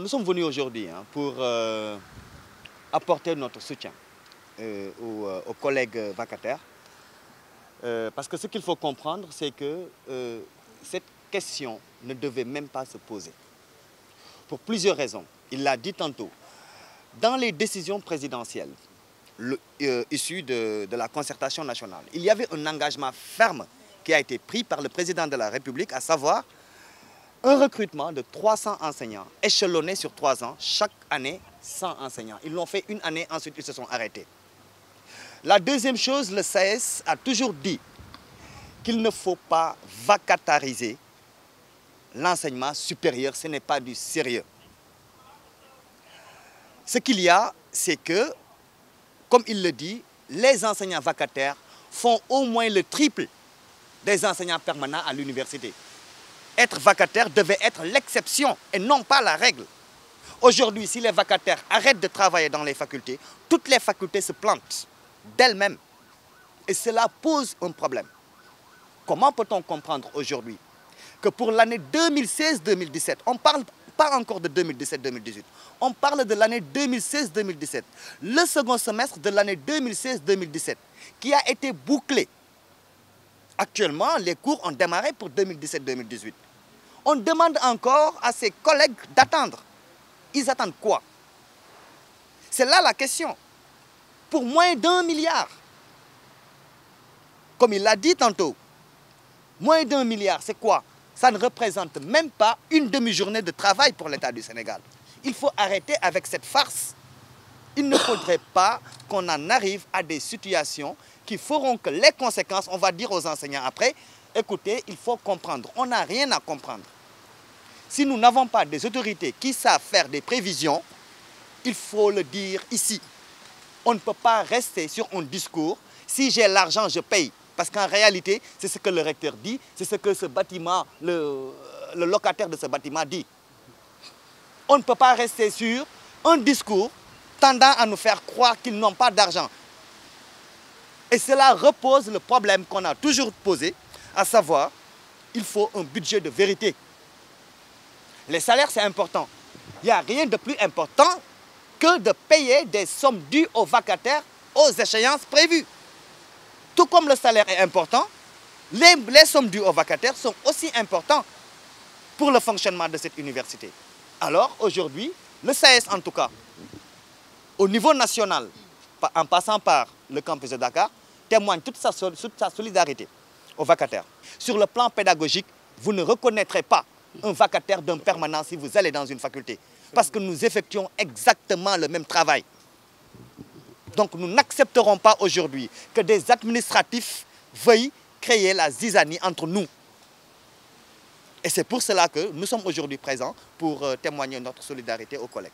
nous sommes venus aujourd'hui pour apporter notre soutien aux collègues vacataires. Parce que ce qu'il faut comprendre, c'est que cette question ne devait même pas se poser. Pour plusieurs raisons. Il l'a dit tantôt. Dans les décisions présidentielles issues de la concertation nationale, il y avait un engagement ferme qui a été pris par le président de la République, à savoir un recrutement de 300 enseignants échelonnés sur 3 ans, chaque année 100 enseignants. Ils l'ont fait une année, ensuite ils se sont arrêtés. La deuxième chose, le SAES a toujours dit qu'il ne faut pas vacatariser l'enseignement supérieur, ce n'est pas du sérieux. Ce qu'il y a, c'est que, comme il le dit, les enseignants vacataires font au moins le triple des enseignants permanents à l'université. Être vacataire devait être l'exception et non pas la règle. Aujourd'hui, si les vacataires arrêtent de travailler dans les facultés, toutes les facultés se plantent d'elles-mêmes. Et cela pose un problème. Comment peut-on comprendre aujourd'hui que pour l'année 2016-2017, on ne parle pas encore de 2017-2018, on parle de l'année 2016-2017, le second semestre de l'année 2016-2017, qui a été bouclé. Actuellement, les cours ont démarré pour 2017-2018. On demande encore à ses collègues d'attendre. Ils attendent quoi? C'est là la question. Pour moins d'1 milliard. Comme il l'a dit tantôt, moins d'1 milliard, c'est quoi? Ça ne représente même pas une demi-journée de travail pour l'État du Sénégal. Il faut arrêter avec cette farce. Il ne faudrait pas qu'on en arrive à des situations qui feront que les conséquences, on va dire aux enseignants après, écoutez, il faut comprendre. On n'a rien à comprendre. Si nous n'avons pas des autorités qui savent faire des prévisions, il faut le dire ici. On ne peut pas rester sur un discours, si j'ai l'argent, je paye. Parce qu'en réalité, c'est ce que le recteur dit, c'est ce que ce bâtiment, le locataire de ce bâtiment dit. On ne peut pas rester sur un discours tendant à nous faire croire qu'ils n'ont pas d'argent. Et cela repose le problème qu'on a toujours posé, à savoir, il faut un budget de vérité. Les salaires, c'est important. Il n'y a rien de plus important que de payer des sommes dues aux vacataires aux échéances prévues. Tout comme le salaire est important, les sommes dues aux vacataires sont aussi importantes pour le fonctionnement de cette université. Alors aujourd'hui, le SAES en tout cas, au niveau national, en passant par le campus de Dakar, témoigne toute sa solidarité aux vacataires. Sur le plan pédagogique, vous ne reconnaîtrez pas un vacataire d'un permanent si vous allez dans une faculté. Parce que nous effectuons exactement le même travail. Donc nous n'accepterons pas aujourd'hui que des administratifs veuillent créer la zizanie entre nous. Et c'est pour cela que nous sommes aujourd'hui présents pour témoigner notre solidarité aux collègues.